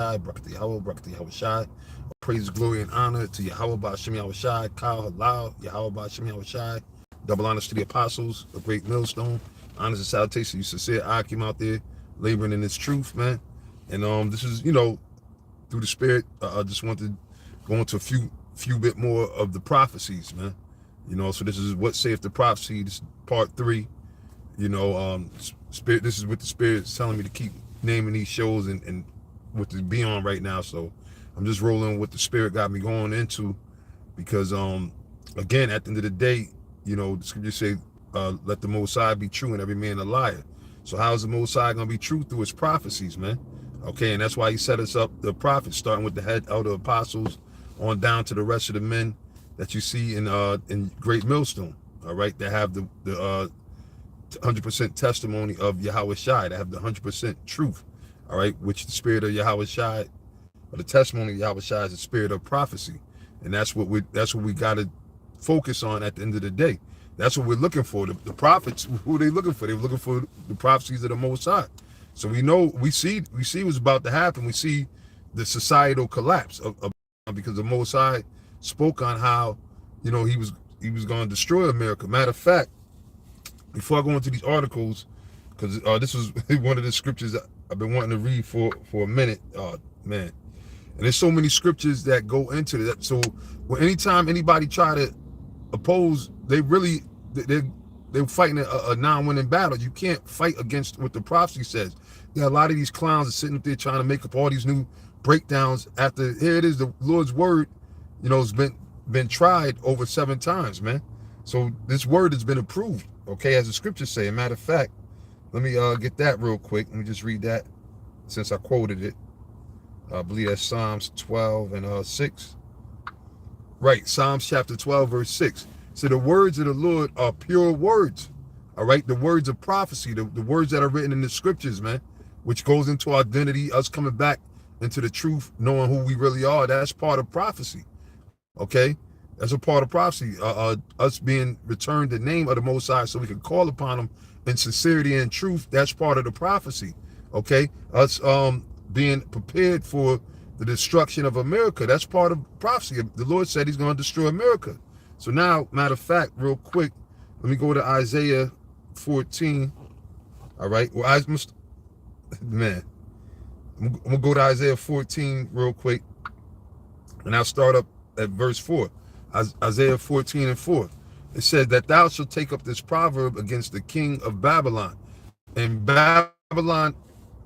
Barakati Yahweh, Barakati Yahweh Shai. Praise, glory, and honor to Yahweh Ba'Shem Yahweh Shai, Kal Halal, Yahweh Ba'Shem Yahweh Shai. Double honors to the apostles, a great millstone. Honors and salutations, you sincere Akim out there, laboring in this truth, man. And this is, through the Spirit, I just want to go into a few bit more of the prophecies, man. So this is what saith the prophecy. This is part 3. Spirit. This is what the Spirit's telling me to keep naming these shows and what to be on right now. So I'm just rolling what the Spirit got me going into, because again, at the end of the day, the scripture say, let the Most High be true and every man a liar. So how is the Most High gonna be true? Through his prophecies, man. Okay, and that's why he set us up the prophets, starting with the head of the apostles on down to the rest of the men that you see in Great Millstone. All right, that have the 100% testimony of Yahweh Shai, that have the 100% truth. All right, which the spirit of Yahweh Shai, or the testimony of Yahweh Shai, is the spirit of prophecy, and that's what we got to focus on at the end of the day. That's what we're looking for. The prophets, who are they looking for? They're looking for the prophecies of the Most High. So we see what's about to happen. We see the societal collapse because the Most High spoke on how, he was going to destroy America. Matter of fact, before I go into these articles, because this was one of the scriptures that I've been wanting to read for a minute, man. And there's so many scriptures that go into that. So anytime anybody try to oppose, they're fighting a non-winning battle. You can't fight against what the prophecy says. A lot of these clowns are sitting up there trying to make up all these new breakdowns after, here it is, the Lord's word, has been tried over 7 times, man. So this word has been approved, okay, as the scriptures say. As a matter of fact, let me get that real quick. Let me just read that since I quoted it. I believe that's Psalms 12 and 6. Right, Psalms chapter 12, verse 6. So the words of the Lord are pure words. All right, the words of prophecy, the words that are written in the scriptures, man, which goes into our identity, us coming back into the truth, knowing who we really are. That's part of prophecy. Okay, that's a part of prophecy. Us being returned the name of the Most High so we can call upon him in sincerity and truth. That's part of the prophecy. Okay, us being prepared for the destruction of America. That's part of prophecy. The Lord said he's going to destroy America. So now, matter of fact, real quick, let me go to Isaiah 14. All right. Well, I'm going to go to Isaiah 14 real quick, and I'll start up at verse 4. Isaiah 14 and 4. It says that thou shalt take up this proverb against the king of Babylon. And Babylon,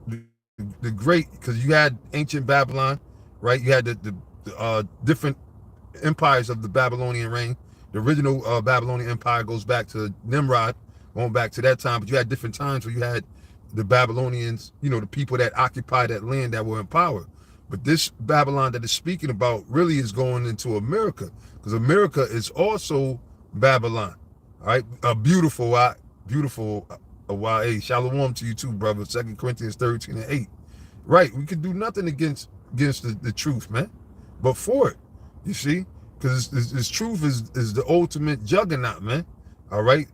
the great, because you had ancient Babylon, right? You had the different empires of the Babylonian reign. The original Babylonian empire goes back to Nimrod, going back to that time. But you had different times where you had the Babylonians, the people that occupied that land that were in power. But this Babylon that is speaking about really is going into America, because America is also Babylon. All right, a beautiful, hey, shalom to you too, brother. 2 Corinthians 13 and 8. Right, we could do nothing against the truth, man, but for it, you see, because this truth is the ultimate juggernaut, man. All right,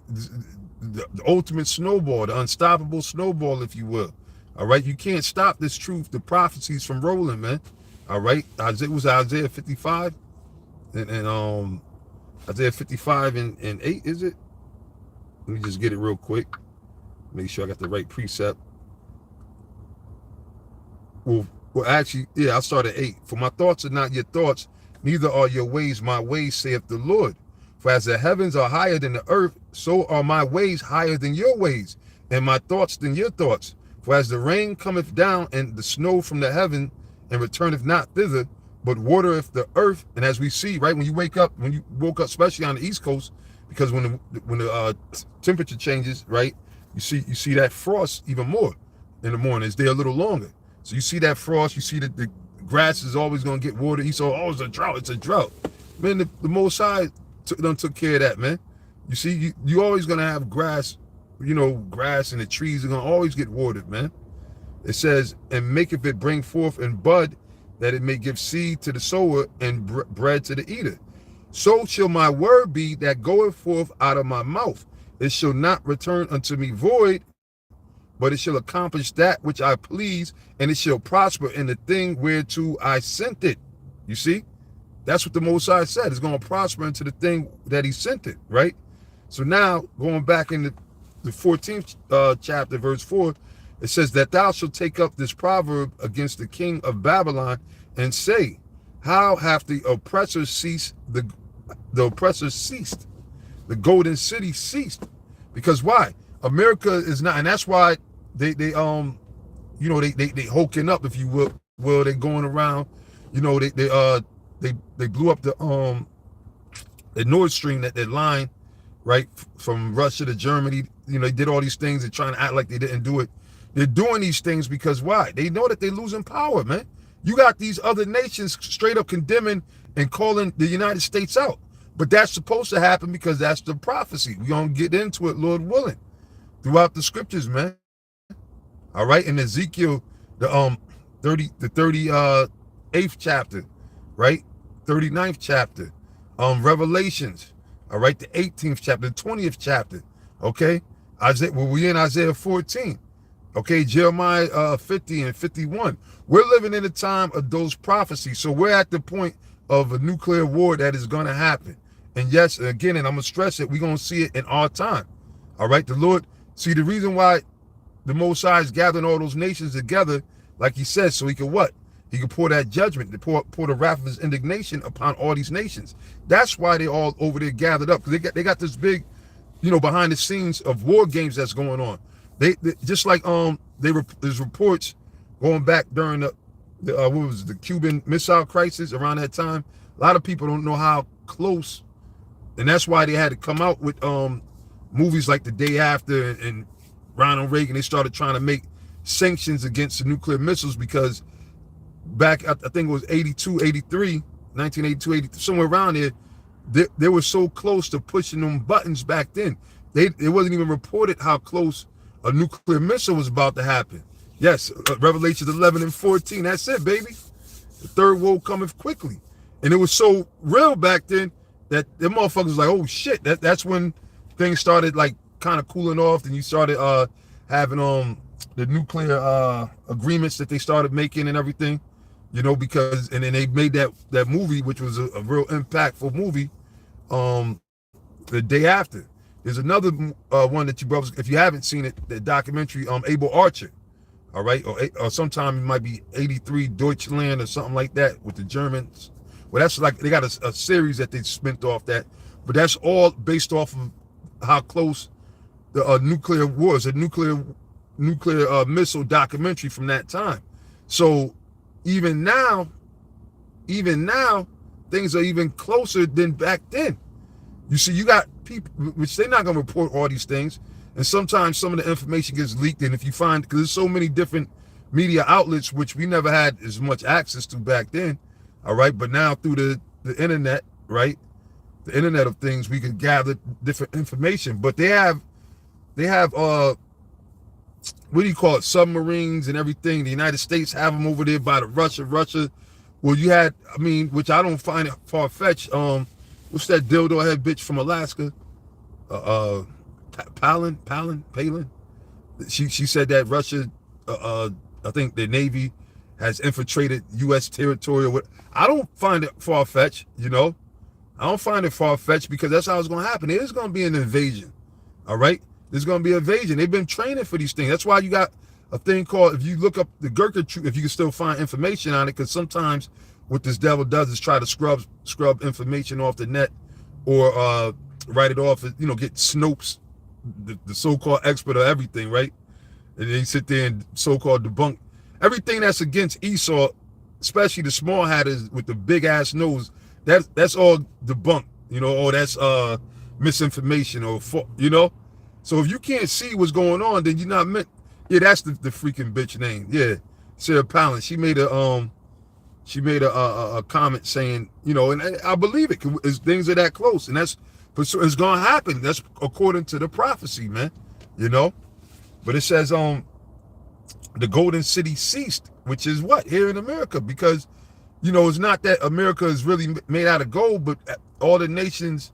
the ultimate snowball, the unstoppable snowball, if you will. All right, you can't stop this truth, the prophecies from rolling, man. All right, it was Isaiah 55 and Isaiah 55 and 8, is it? Let me just get it real quick. Make sure I got the right precept. Well, actually, yeah, I'll start at 8. For my thoughts are not your thoughts, neither are your ways my ways, saith the Lord. For as the heavens are higher than the earth, so are my ways higher than your ways, and my thoughts than your thoughts. For as the rain cometh down and the snow from the heaven, and returneth not thither, but watereth the earth. And as we see, right, when you woke up, especially on the East Coast, because when the temperature changes, right, you see that frost even more in the morning. It's there a little longer. So you see that frost, you see that the grass is always going to get water. He saw, it's a drought, it's a drought. Man, the Most High took care of that, man. You see, you always going to have grass, grass, and the trees are going to always get watered, man. It says, and maketh it bring forth and bud, that it may give seed to the sower and bread to the eater. So shall my word be that goeth forth out of my mouth. It shall not return unto me void, but it shall accomplish that which I please, and it shall prosper in the thing whereto I sent it. You see? That's what the Most High said. It's going to prosper into the thing that he sent it, right? So now, going back in the 14th chapter, verse 4, it says that thou shalt take up this proverb against the king of Babylon and say, how hath the oppressor ceased, the oppressor ceased, the golden city ceased? Because why? America is not, and that's why they hulking up, if you will. They going around, they blew up the Nord Stream, that line, right, from Russia to Germany. They did all these things. They're trying to act like they didn't do it. They're doing these things because why? They know that they're losing power, man. You got these other nations straight up condemning and calling the United States out. But that's supposed to happen because that's the prophecy. We're going to get into it, Lord willing, throughout the scriptures, man. All right, in Ezekiel, the 38th chapter, right? 39th chapter. Revelations, all right, the 18th chapter, the 20th chapter, okay? We're in Isaiah 14, okay? Jeremiah 50 and 51. We're living in a time of those prophecies, so we're at the point of a nuclear war that is going to happen. And yes, again, and I'm going to stress it, we're going to see it in our time, all right? The Lord, see, the reason why the Most High is gathering all those nations together, like he says, so he could what? He could pour that judgment, to pour the wrath of his indignation upon all these nations. That's why they all over there gathered up, because they got this big, behind the scenes of war games that's going on. They just like there's reports going back during the Cuban Missile Crisis around that time. A lot of people don't know how close, and that's why they had to come out with movies like The Day After and Ronald Reagan. They started trying to make sanctions against the nuclear missiles because back, I think it was 1982, 83, somewhere around there, they were so close to pushing them buttons back then. It wasn't even reported how close a nuclear missile was about to happen. Yes, Revelations 11 and 14, that's it, baby. The third woe cometh quickly. And it was so real back then that them motherfuckers was like, oh shit, that's when things started like kind of cooling off, and you started having the nuclear agreements that they started making and everything. Because, and then they made that movie, which was a real impactful movie, The Day After. There's another one that you brothers, if you haven't seen it, the documentary, Able Archer, all right, or sometime it might be 83 Deutschland or something like that with the Germans. Well, that's like, they got a series that they spent off that, but that's all based off of how close the nuclear wars, a nuclear missile documentary from that time. So, even now, things are even closer than back then. You see, you got people, which they're not going to report all these things. And sometimes some of the information gets leaked. And if you find, because there's so many different media outlets, which we never had as much access to back then. All right. But now through the internet, right? The internet of things, we can gather different information. But they have what do you call it, submarines and everything. The United States have them over there by the Russia. Well, you had, which I don't find it far-fetched. What's that dildo head bitch from Alaska? Palin. She said that Russia, I think the Navy has infiltrated U.S. territory. I don't find it far-fetched, I don't find it far-fetched because that's how it's going to happen. It is going to be an invasion, all right? There's going to be invasion. They've been training for these things. That's why you got a thing called, if you look up the Gurkha troop, if you can still find information on it, because sometimes what this devil does is try to scrub information off the net or write it off, get Snopes, the so-called expert of everything, right? And they sit there and so-called debunk everything that's against Esau, especially the small hatters with the big-ass nose. That's all debunked, or that's misinformation or, So if you can't see what's going on, then you're not meant. Yeah, that's the freaking bitch name. Yeah, Sarah Palin. She made a comment saying, and I believe it. Cause things are that close, and it's gonna happen. That's according to the prophecy, man. But it says the golden city ceased, which is what here in America, because it's not that America is really made out of gold, but all the nations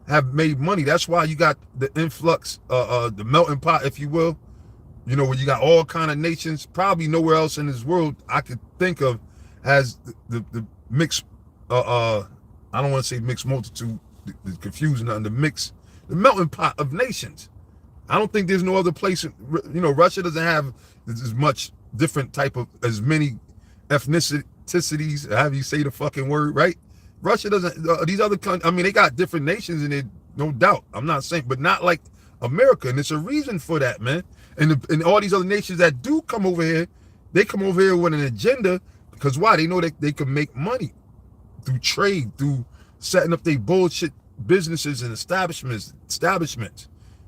have made money. That's why you got the influx, the melting pot, if you will, You know, where you got all kind of nations. Probably nowhere else in this world I could think of has the mixed, I don't want to say mixed multitude, the confusion and the melting pot of nations. I don't think there's no other place. You know, Russia doesn't have as much different type of, as many ethnicities, however you say the fucking word, right? Russia doesn't, these other countries, I mean, they got different nations in it, no doubt. I'm not saying, but not like America. And there's a reason for that, man. And all these other nations that do come over here, they come over here with an agenda, because why? They know that they can make money through trade, through setting up their bullshit businesses and establishments.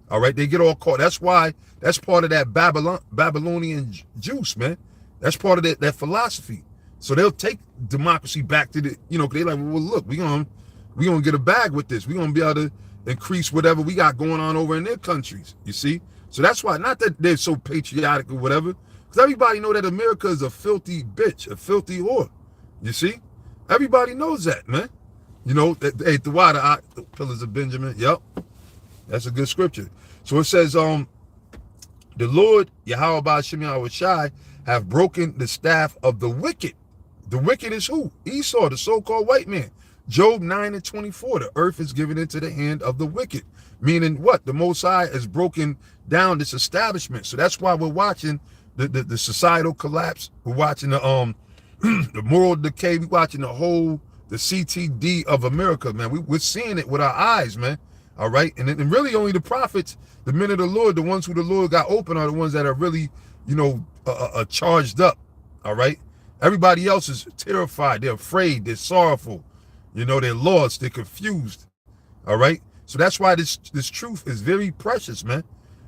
All right, they get all caught. That's why, that's part of that Babylonian juice, man. That's part of that philosophy. So they'll take democracy back to the, you know, they're like, well, look, we gonna get a bag with this. We're gonna be able to increase whatever we got going on over in their countries. You see? So that's why, not that they're so patriotic or whatever, because everybody know that America is a filthy bitch, a filthy whore. You see? Everybody knows that, man. You know, hey, the pillars of Benjamin. Yep. That's a good scripture. So it says, the Lord, Yahweh Ba'Shem Yahushai, have broken the staff of the wicked. The wicked is who? Esau, the so-called white man. Job 9:24, the earth is given into the hand of the wicked. Meaning what? The Most High has broken down this establishment. So that's why we're watching the societal collapse. We're watching the the moral decay. We're watching the CTD of America, man. We're seeing it with our eyes, man. All right. And really only the prophets, the men of the Lord, the ones who the Lord got open, are the ones that are really, you know, charged up. All right. Everybody else is terrified. They're afraid. They're sorrowful. You know, they're lost. They're confused. All right. So that's why this truth is very precious, man.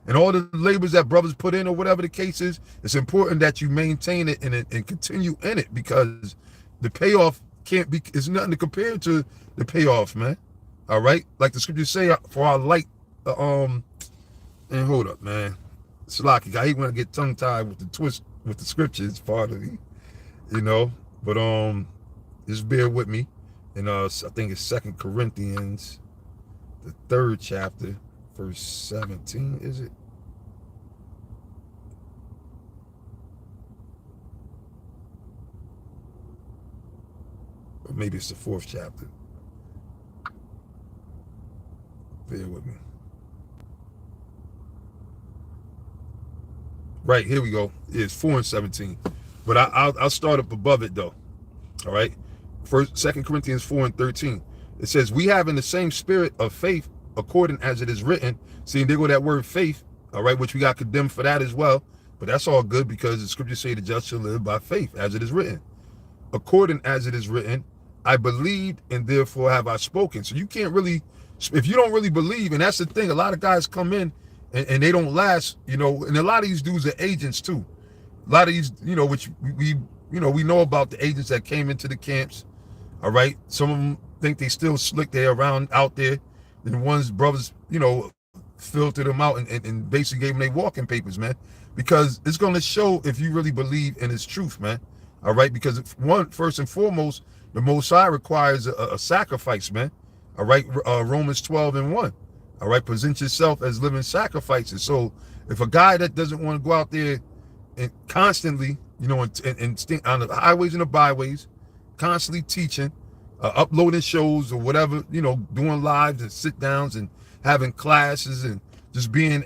And all the labors that brothers put in, or whatever the case is, it's important that you maintain it and continue in it, because the payoff it's nothing to compare to the payoff, man. All right. Like the scriptures say, for our light, and hold up, man. Salaki, I hate when I get tongue tied with the twist with the scriptures part of it, you know. But just bear with me. And I think it's 2 Corinthians, the 3rd chapter, verse 17, is it? Or maybe it's the 4th chapter. Bear with me. Right, here we go. It's 4:17. But I'll start up above it though. All right. 2 Corinthians 4:13. It says, we have in the same spirit of faith, according as it is written. See, there go that word faith, all right, which we got condemned for that as well. But that's all good, because the scriptures say the just shall live by faith, as it is written. According as it is written, I believed and therefore have I spoken. So you can't really, if you don't really believe, and that's the thing, a lot of guys come in and they don't last, you know, and a lot of these dudes are agents too. A lot of these, you know, which we know about the agents that came into the camps. All right. Some of them think they still slick. They're around out there. And the ones brothers, you know, filtered them out and basically gave them their walking papers, man. Because it's going to show if you really believe in its truth, man. All right. Because first and foremost, the Most High requires a sacrifice, man. All right. Romans 12:1. All right. Present yourself as living sacrifices. So if a guy that doesn't want to go out there and constantly, you know, and on the highways and the byways, constantly teaching, uploading shows or whatever, you know, doing lives and sit downs and having classes and just being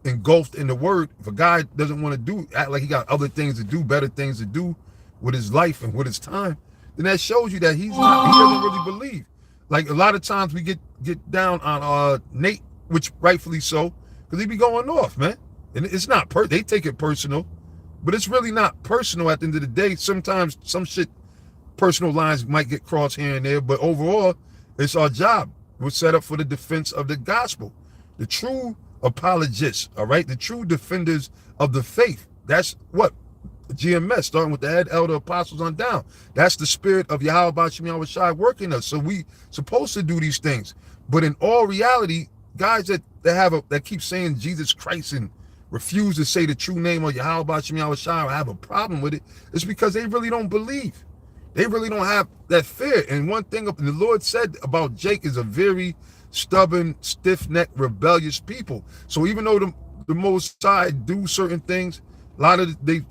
engulfed in the word. If a guy doesn't want to act like he got other things to do, better things to do with his life and with his time, then that shows you that he doesn't really believe. Like a lot of times we get down on Nate, which rightfully so, because he be going off, man. And it's not they take it personal, but it's really not personal at the end of the day. Sometimes some shit, personal lines might get crossed here and there, but overall, it's our job. We're set up for the defense of the gospel. The true apologists, all right? The true defenders of the faith. That's what? GMS, starting with the head elder apostles on down. That's the spirit of Yahweh Ba'Shem Yahushai working us. So we supposed to do these things. But in all reality, guys that keep saying Jesus Christ and refuse to say the true name of Yahweh Ba'Shem Yahushai or have a problem with it, it's because they really don't believe. They really don't have that fear. And one thing the Lord said about Jake is a very stubborn, stiff-necked, rebellious people. So even though the Most High do certain things, a lot of the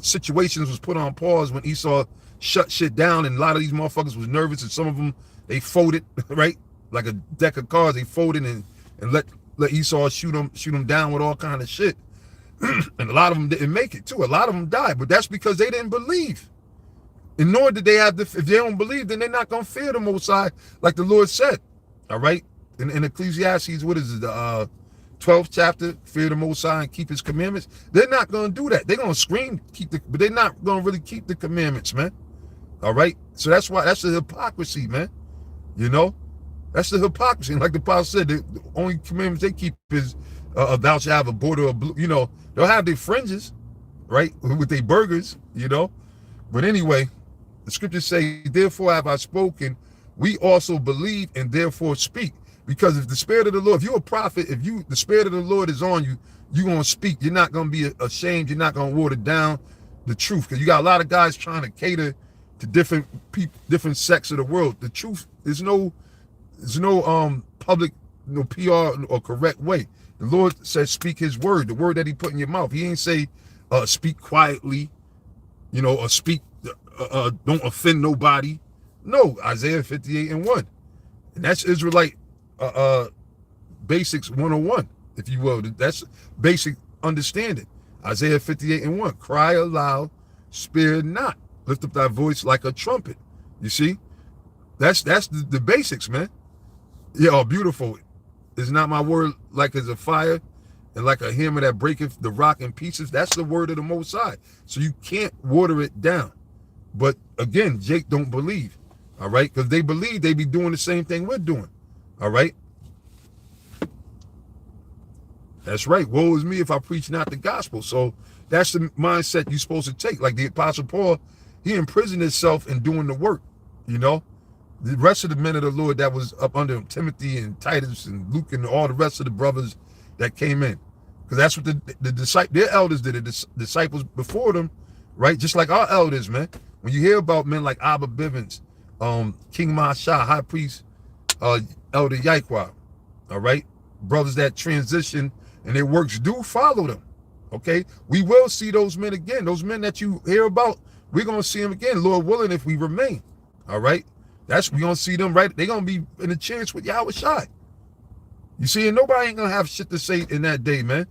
situations was put on pause when Esau shut shit down, and a lot of these motherfuckers was nervous, and some of them, they folded, right? Like a deck of cards, they folded and let Esau shoot them down with all kind of shit. And a lot of them didn't make it too. A lot of them died, but that's because they didn't believe. And nor did they have if they don't believe, then they're not going to fear the Most High, like the Lord said. All right? In Ecclesiastes, what is it, the 12th chapter, fear the Most High and keep his commandments. They're not going to do that. They're going to scream, but they're not going to really keep the commandments, man. All right? So that's the hypocrisy, man. You know? That's the hypocrisy. And like the Apostle said, the only commandments they keep is thou shalt have a border of blue. You know, they'll have their fringes, right, with their burgers, you know. But anyway, the scriptures say, therefore have I spoken, we also believe and therefore speak. Because if the Spirit of the Lord, if you're a prophet, the Spirit of the Lord is on you, you're going to speak. You're not going to be ashamed. You're not going to water down the truth. Because you got a lot of guys trying to cater to different people, different sects of the world. The truth, there's no public, no PR or correct way. The Lord says, speak his word, the word that he put in your mouth. He ain't say, speak quietly, you know, or speak, don't offend nobody. No, Isaiah 58:1. And that's Israelite basics 101, if you will. That's basic understanding. Isaiah 58:1. Cry aloud, spare not. Lift up thy voice like a trumpet. You see? That's the basics, man. Yeah, oh, beautiful. Is not my word like as a fire and like a hammer that breaketh the rock in pieces? That's the word of the Most High. So you can't water it down. But again, Jake don't believe. All right? Because they believe they be doing the same thing we're doing. All right? That's right. Woe is me if I preach not the gospel. So that's the mindset you're supposed to take. Like the Apostle Paul, he imprisoned himself in doing the work, you know? The rest of the men of the Lord that was up under him, Timothy and Titus and Luke and all the rest of the brothers that came in. Because that's what the disciples, their elders did, the disciples before them, right? Just like our elders, man. When you hear about men like Abba Bivens, King Masha, High Priest, Elder Yaiqua, all right? Brothers that transition and their works do follow them, okay? We will see those men again. Those men that you hear about, we're going to see them again, Lord willing, if we remain, all right? We're going to see them, right? They're going to be in a chance with Yahweh Shai. You see, and nobody ain't going to have shit to say in that day, man.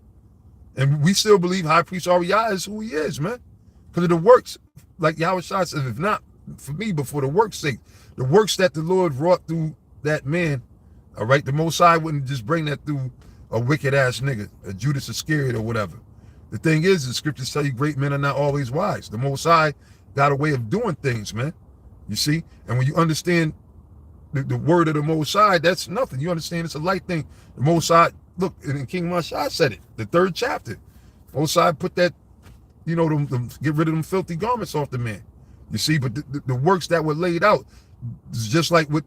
And we still believe High Priest Ariah is who he is, man. Because of the works, like Yahweh Shai says, if not for me, but for the work's sake, the works that the Lord wrought through that man, all right? The Most High wouldn't just bring that through a wicked-ass nigga, a Judas Iscariot or whatever. The thing is, the scriptures tell you great men are not always wise. The Most High got a way of doing things, man. You see? And when you understand the word of the Most High, that's nothing. You understand it's a light thing. The Most High, look, and King Masha said it, the 3rd chapter. Most High put that, you know, get rid of them filthy garments off the man. You see? But the works that were laid out, just like with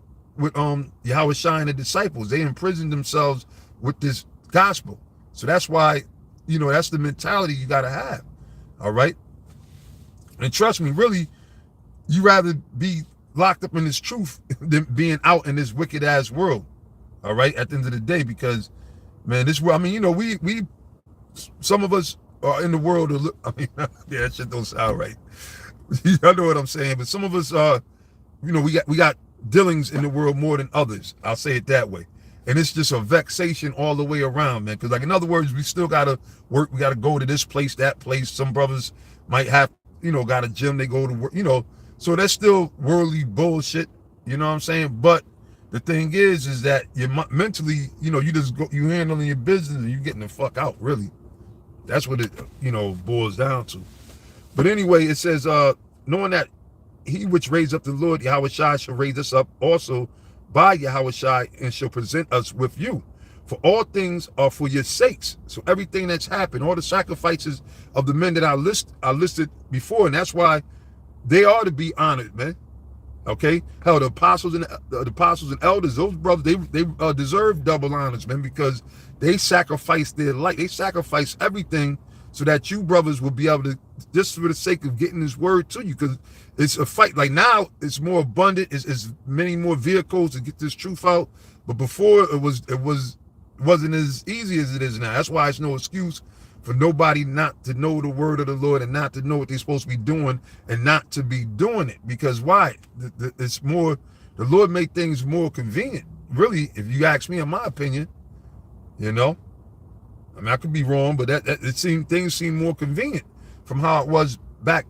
Yahweh Shai and the disciples, they imprisoned themselves with this gospel. So that's why, you know, that's the mentality you got to have. All right? And trust me, really, you rather be locked up in this truth than being out in this wicked ass world. All right, at the end of the day, because man, this world, I mean, you know, we some of us are in the world. I mean, yeah, that shit don't sound right. I know what I'm saying, but some of us are, you know, we got dealings in the world more than others. I'll say it that way. And it's just a vexation all the way around, man. Because, like, in other words, we still got to work. We got to go to this place, that place. Some brothers might have, you know, got a gym. They go to work, you know. So that's still worldly bullshit. You know what I'm saying? But the thing is that you're mentally, you know, you handling your business and you getting the fuck out, really. That's what it, you know, boils down to. But anyway, it says, knowing that he which raised up the Lord, Yahweh Shai, shall raise us up also by Yahweh Shai and shall present us with you. For all things are for your sakes. So everything that's happened, all the sacrifices of the men that I listed before, and that's why they are to be honored, man. Okay? Hell, the apostles and elders, those brothers, they deserve double honors, man, because they sacrificed their life. They sacrificed everything so that you brothers will be able to, just for the sake of getting this word to you, because it's a fight. Like now, it's more abundant. It's many more vehicles to get this truth out. But before, it was wasn't as easy as it is now. That's why it's no excuse for nobody not to know the word of the Lord and not to know what they're supposed to be doing and not to be doing it. Because why? It's more, the Lord made things more convenient. Really, if you ask me, in my opinion, you know, I mean, I could be wrong, but things seem more convenient from how it was back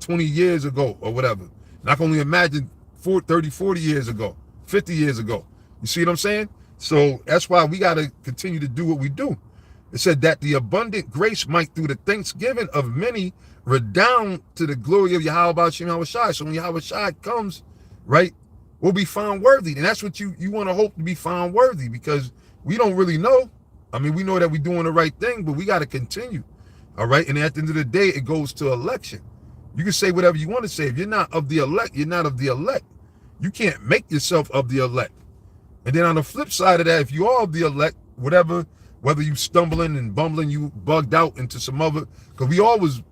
20 years ago or whatever. And I can only imagine 30, 40 years ago, 50 years ago. You see what I'm saying? So that's why we got to continue to do what we do. It said that the abundant grace might, through the thanksgiving of many, redound to the glory of Yahweh B'Shem Yahweh Shai. So when Yahweh Shai comes, right, we'll be found worthy. And that's what you want to hope to be found worthy, because we don't really know. I mean, we know that we're doing the right thing, but we got to continue. All right. And at the end of the day, it goes to election. You can say whatever you want to say. If you're not of the elect, you're not of the elect. You can't make yourself of the elect. And then on the flip side of that, if you are of the elect, whether you stumbling and bumbling, you bugged out into some other, because we all was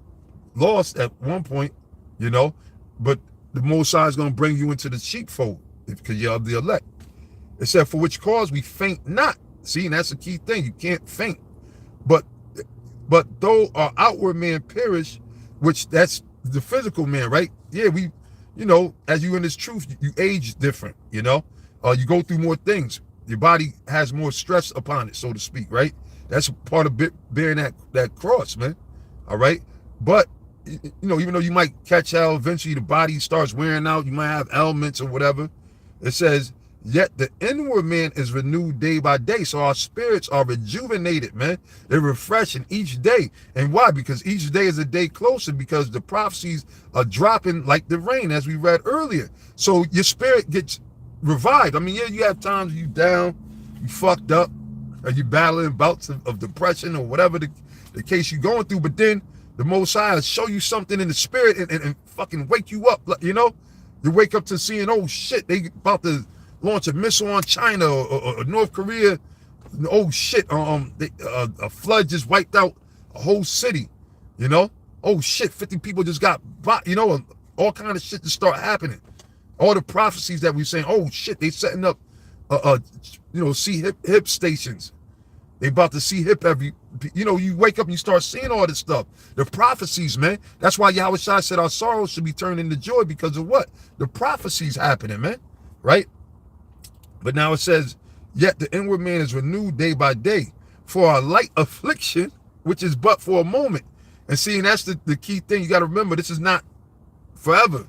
lost at one point, you know, but the Most High is going to bring you into the sheepfold because you're of the elect. It said, for which cause we faint not. See, and that's the key thing. You can't faint. But though our outward man perish, which that's the physical man, right? Yeah, as you in this truth, you age different, you know? You go through more things. Your body has more stress upon it, so to speak, right? That's part of bearing that cross, man. All right? But, even though you might catch hell, eventually the body starts wearing out, you might have ailments or whatever. It says, yet the inward man is renewed day by day. So our spirits are rejuvenated, man. They're refreshing each day. And why? Because each day is a day closer, because the prophecies are dropping like the rain, as we read earlier. So your spirit gets revived. I mean, yeah, you have times you down, you fucked up, or you battling bouts of depression or whatever the case you're going through. But then the Most High will show you something in the spirit and fucking wake you up. You know, you wake up to seeing, oh shit, they about to launch a missile on China or North Korea. Oh shit, a flood just wiped out a whole city. You know, oh shit, 50 people just got bought. You know, all kind of shit just start happening. All the prophecies that we're saying, oh shit, they setting up, see hip stations. They about to see hip every, you wake up and you start seeing all this stuff. The prophecies, man. That's why Yahweh Shai said our sorrows should be turned into joy, because of what? The prophecies happening, man. Right? But now it says, yet the inward man is renewed day by day, for a light affliction, which is but for a moment. And see, and that's the key thing. You got to remember, this is not forever.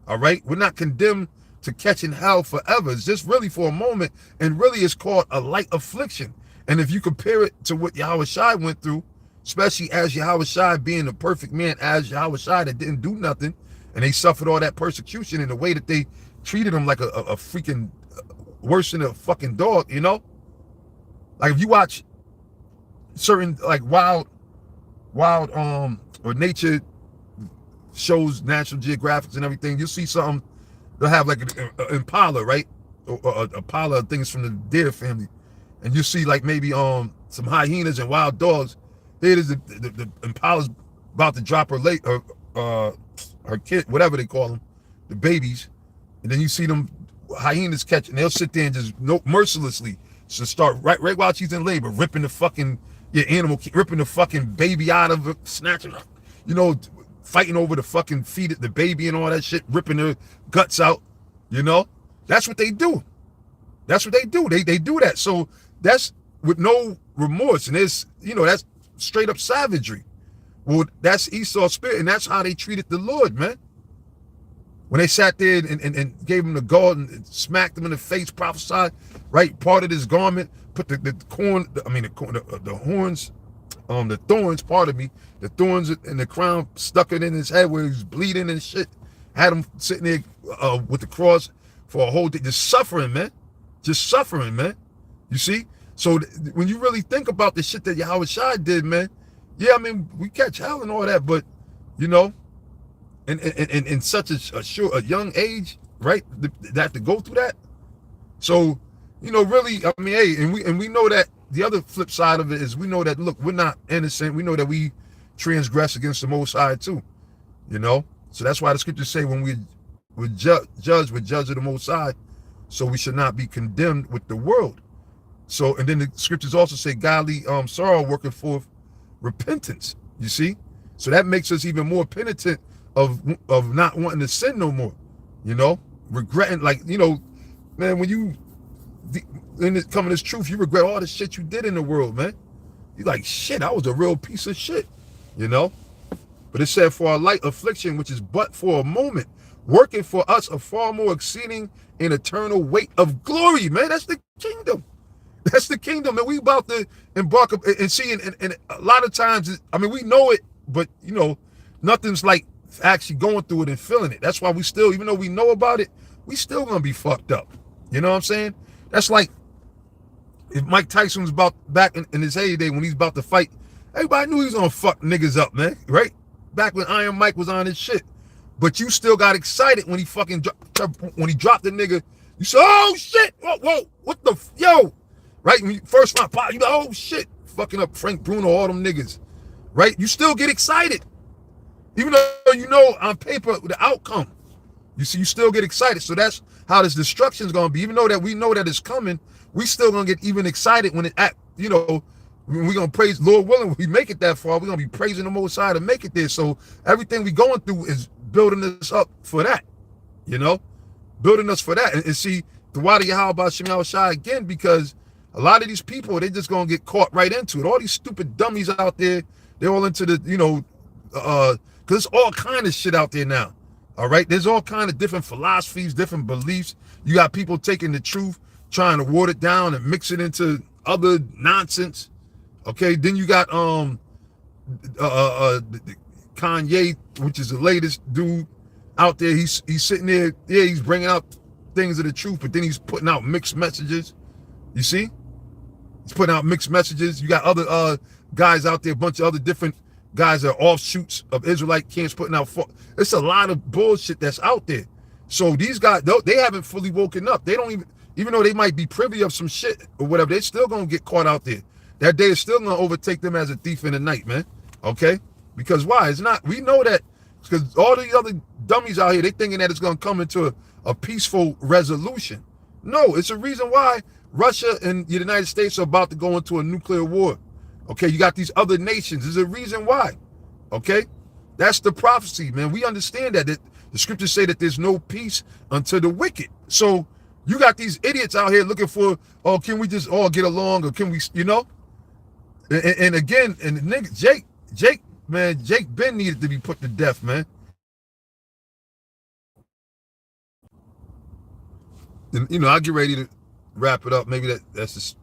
All right? We're not condemned to catching hell forever. It's just really for a moment. And really it's called a light affliction. And if you compare it to what Yahweh Shai went through, especially as Yahweh Shai being the perfect man, as Yahweh Shai that didn't do nothing, and they suffered all that persecution in the way that they treated him like a freaking worse than a fucking dog, you know? Like if you watch certain like wild or nature shows, National Geographic and everything, you'll see something, they'll have like an impala, right? Or impala, things from the deer family. And you see like maybe some hyenas and wild dogs. Here it is, the impala's about to drop her kid, whatever they call them, the babies. And then you see them hyenas catch, and they'll sit there and just mercilessly just start right while she's in labor, ripping the fucking ripping the fucking baby out of her, snatching her, fighting over the fucking feet of the baby and all that shit, ripping their guts out, That's what they do. That's what they do. They do that. So that's with no remorse. And it's, that's straight up savagery. Well, that's Esau's spirit, and that's how they treated the Lord, man. When they sat there and gave him the gall and smacked him in the face, prophesied, right, parted his garment, put the thorns in the crown, stuck it in his head where he was bleeding and shit, had him sitting there with the cross for a whole day, just suffering, man. You see? So when you really think about the shit that Yahweh Shai did, man, yeah, I mean, we catch hell and all that, but, in such a young age, right, that to go through that. So, really, I mean, hey, and we know that the other flip side of it is we know that, look, we're not innocent. We know that we transgress against the Most High too, So that's why the scriptures say when we're judge of the Most High, so we should not be condemned with the world. So, and then the scriptures also say godly sorrow working forth repentance. You see? So that makes us even more penitent of not wanting to sin no more. You know? Regretting, like, you know, man, when you come to this truth, you regret all the shit you did in the world, man. You're like, shit, I was a real piece of shit. You know? But it said, for a light affliction, which is but for a moment, working for us a far more exceeding and eternal weight of glory, man. That's the kingdom. That's the kingdom, and we about to embark and see. And a lot of times, I mean, we know it, but you know, nothing's like actually going through it and feeling it. That's why we still, even though we know about it, we still gonna be fucked up. You know what I'm saying? That's like if Mike Tyson was about back in his heyday when he's about to fight. Everybody knew he was gonna fuck niggas up, man. Right? Back when Iron Mike was on his shit, but you still got excited when he fucking when he dropped the nigga. You said, "Oh shit! Whoa! What the yo?" Right? When you first round pop, you go, oh shit, fucking up Frank Bruno, all them niggas. Right? You still get excited. Even though you know on paper the outcome. You see, you still get excited. So that's how this destruction's gonna be. Even though that we know that it's coming, we still gonna get even excited when it you know, we're gonna praise, Lord willing, when we make it that far, we're gonna be praising the Most High to make it there. So everything we going through is building us up for that, you know? Building us for that. And see, the why do you how about Shem Shai again? Because a lot of these people, they just gonna get caught right into it. All these stupid dummies out there, they're all into the, you know, because there's all kind of shit out there now. All right, there's all kind of different philosophies, different beliefs. You got people taking the truth, trying to water it down and mix it into other nonsense. Okay, then you got Kanye, which is the latest dude out there. He's sitting there, yeah, he's bringing out things of the truth, but then he's putting out mixed messages. You see? He's putting out mixed messages. You got other guys out there, a bunch of other different guys that are offshoots of Israelite camps putting out. It's a lot of bullshit that's out there. So these guys, they haven't fully woken up. They don't even though they might be privy of some shit or whatever, they're still going to get caught out there. That day is still going to overtake them as a thief in the night, man. Okay? Because why? It's not, we know that, because all these other dummies out here, they thinking that it's going to come into a peaceful resolution. No, it's a reason why Russia and the United States are about to go into a nuclear war. Okay, you got these other nations. There's a reason why. Okay, that's the prophecy, man. We understand that the scriptures say that there's no peace unto the wicked. So you got these idiots out here looking for, oh, can we just all get along, or can we, you know? And again, and the nigga, Jake, man, Jake Ben needed to be put to death, man. And, you know, I get ready to wrap it up. Maybe that's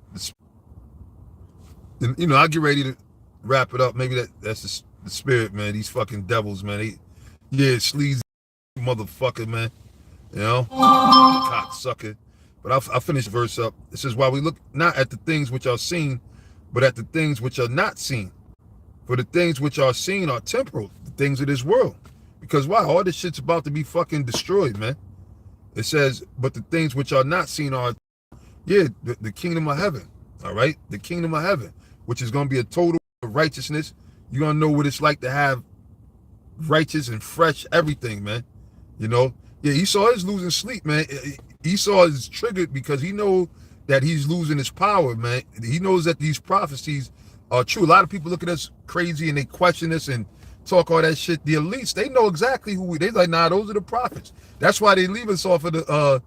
you know, I get ready to wrap it up. Maybe that's the spirit, man. These fucking devils, man. Yeah, sleazy motherfucker, man. You know, cocksucker. But I'll finish the verse up. It says, while we look not at the things which are seen, but at the things which are not seen. For the things which are seen are temporal, the things of this world. Because why? All this shit's about to be fucking destroyed, man. It says, but the things which are not seen are, yeah, the kingdom of heaven. All right? The kingdom of heaven, which is going to be a total righteousness. You're going to know what it's like to have righteous and fresh everything, man. You know? Yeah, Esau is losing sleep, man. Esau is triggered because he knows that he's losing his power, man. He knows that these prophecies are true. A lot of people look at us crazy and they question us and talk all that shit. The elites, they know exactly who they're like, nah, those are the prophets. That's why they leave us off of the,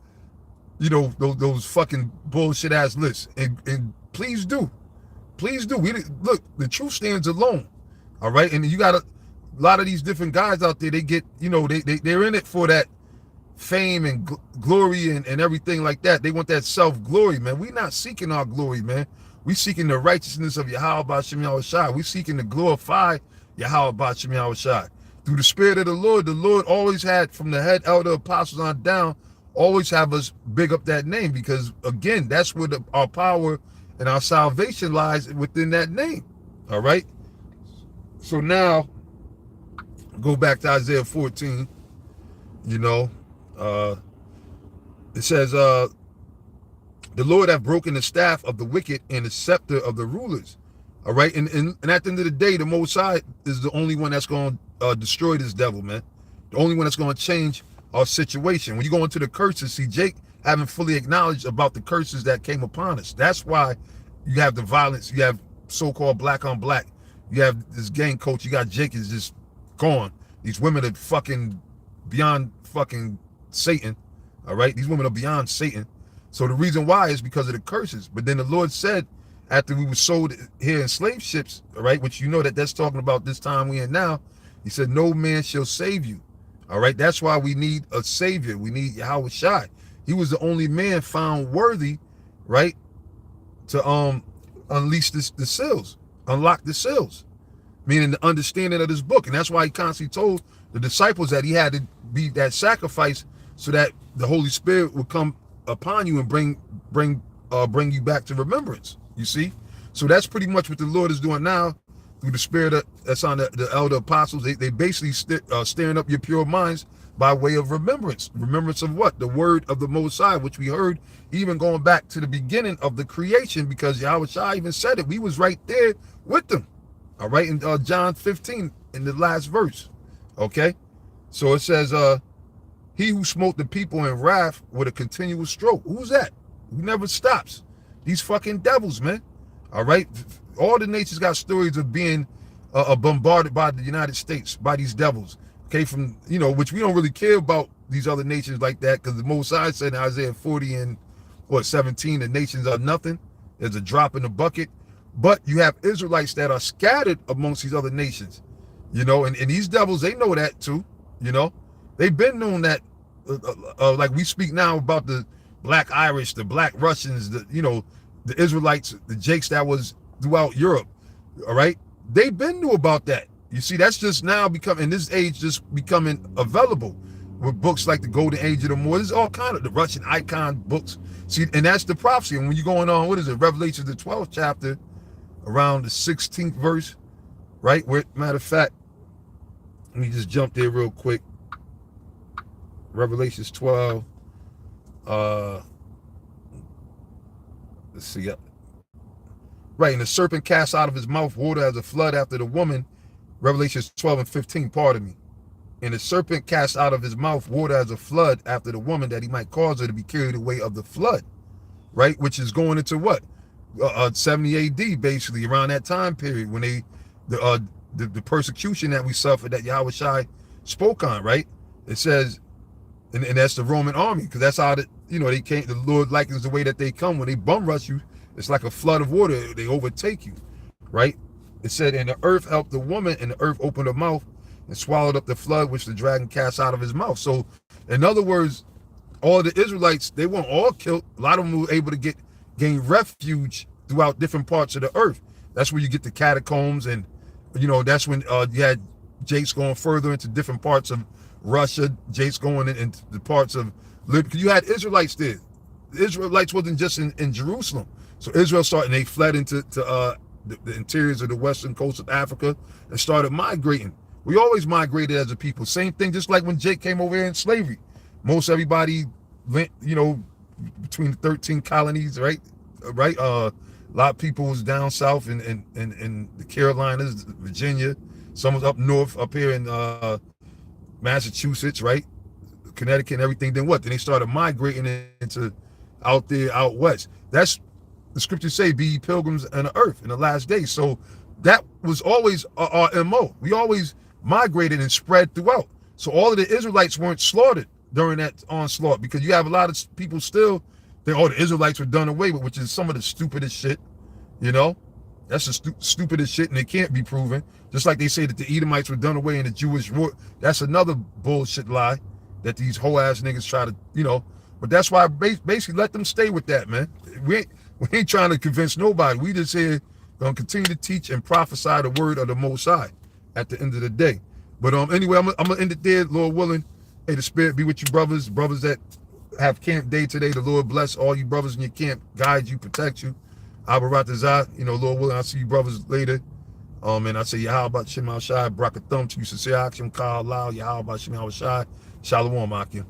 you know, those fucking bullshit ass lists. And please do. Please do. Look, the truth stands alone. All right. And you got a lot of these different guys out there, they get, you know, they're in it for that fame and glory and everything like that. They want that self-glory, man. We're not seeking our glory, man. We seeking the righteousness of Yahweh B'Shem Yahushai. We seeking to glorify Yahweh B'Shem Yahushai. Through the spirit of the Lord always had, from the head elder apostles on down, always have us big up that name, because again, that's where our power and our salvation lies, within that name. All right. So now go back to Isaiah 14. You know, it says, the Lord hath broken the staff of the wicked and the scepter of the rulers. All right. And at the end of the day, the Most High is the only one that's going to destroy this devil, man. The only one that's going to change our situation. When you go into the curses, see, Jake haven't fully acknowledged about the curses that came upon us. That's why you have the violence. You have so-called black on black. You have this gang coach. You got Jake is just gone. These women are fucking beyond fucking Satan. All right, these women are beyond Satan. So the reason why is because of the curses. But then the Lord said, after we were sold here in slave ships, all right, which you know that's talking about this time we in now, he said, no man shall save you. All right, that's why we need a savior. We need Yahweh Shai. He was the only man found worthy, right, to unleash the seals, unlock the seals, meaning the understanding of this book. And that's why he constantly told the disciples that he had to be that sacrifice so that the Holy Spirit would come upon you and bring you back to remembrance. You see? So that's pretty much what the Lord is doing now through the Spirit that's on the elder apostles. They basically stirring up your pure minds by way of remembrance. Remembrance of what? The word of the Most High, which we heard even going back to the beginning of the creation, because Yahweh Shai even said it. We was right there with them. All right, in John 15, in the last verse. Okay? So it says, he who smote the people in wrath with a continual stroke. Who's that? Who never stops? These fucking devils, man. All right? All the nations got stories of being bombarded by the United States, by these devils. Okay, from, which we don't really care about these other nations like that, because the Most High said in Isaiah 40 and 17, the nations are nothing. There's a drop in the bucket. But you have Israelites that are scattered amongst these other nations, and these devils, they know that too, They've been known that, like we speak now about the black Irish, the black Russians, the Israelites, the Jakes that was throughout Europe, all right? They've been knew about that. You see, that's just now in this age, just becoming available with books like the Golden Age of the Moors. There's all kind of the Russian icon books. See, and that's the prophecy. And when you're going on, what is it? Revelation, the 12th chapter, around the 16th verse, right? Where, matter of fact, let me just jump there real quick. Revelations 12. Let's see. Right, and the serpent cast out of his mouth water as a flood after the woman. Revelations 12 and 15, pardon me. And the serpent cast out of his mouth water as a flood after the woman, that he might cause her to be carried away of the flood. Right, which is going into what? 70 AD, basically, around that time period when the persecution that we suffered that Yahweh Shai spoke on, right? It says, and that's the Roman army, because that's how they came. The Lord likens the way that they come when they bum rush you. It's like a flood of water. They overtake you, right? It said, and the earth helped the woman, and the earth opened her mouth and swallowed up the flood which the dragon cast out of his mouth. So, in other words, all the Israelites, they weren't all killed. A lot of them were able to gain refuge throughout different parts of the earth. That's where you get the catacombs, and that's when you had Jakes going further into different parts of Russia, Jakes going into the parts of Libya. You had Israelites there. The Israelites wasn't just in Jerusalem. So Israel started, and they fled into the interiors of the western coast of Africa and started migrating. We always migrated as a people. Same thing, just like when Jake came over here in slavery. Most everybody went, between the 13 colonies, right? A lot of people was down south in the Carolinas, Virginia. Some was up north, up here in Massachusetts, right? Connecticut and everything. Then what? Then they started migrating into out there, out west. That's the scriptures say, be ye pilgrims on the earth in the last days. So that was always our MO. We always migrated and spread throughout. So all of the Israelites weren't slaughtered during that onslaught, because you have a lot of people still think, the Israelites were done away with, which is some of the stupidest shit, That's the stupidest shit, and it can't be proven. Just like they say that the Edomites were done away in the Jewish war. That's another bullshit lie that these whole ass niggas try to, But that's why basically let them stay with that, man. We ain't trying to convince nobody. We just here gonna continue to teach and prophesy the word of the Most High at the end of the day. But anyway, I'm gonna end it there, Lord willing. Hey, the Spirit be with you, brothers that have camp day today. The Lord bless all you brothers in your camp, guide you, protect you. Abaratazah, Lord willing, I'll see you brothers later. And I say, Yahweh Shem Al Shai, Brakathum to you, sincere action, Kal Lao, Yahweh Shem Al Shai, Shalom, Akim.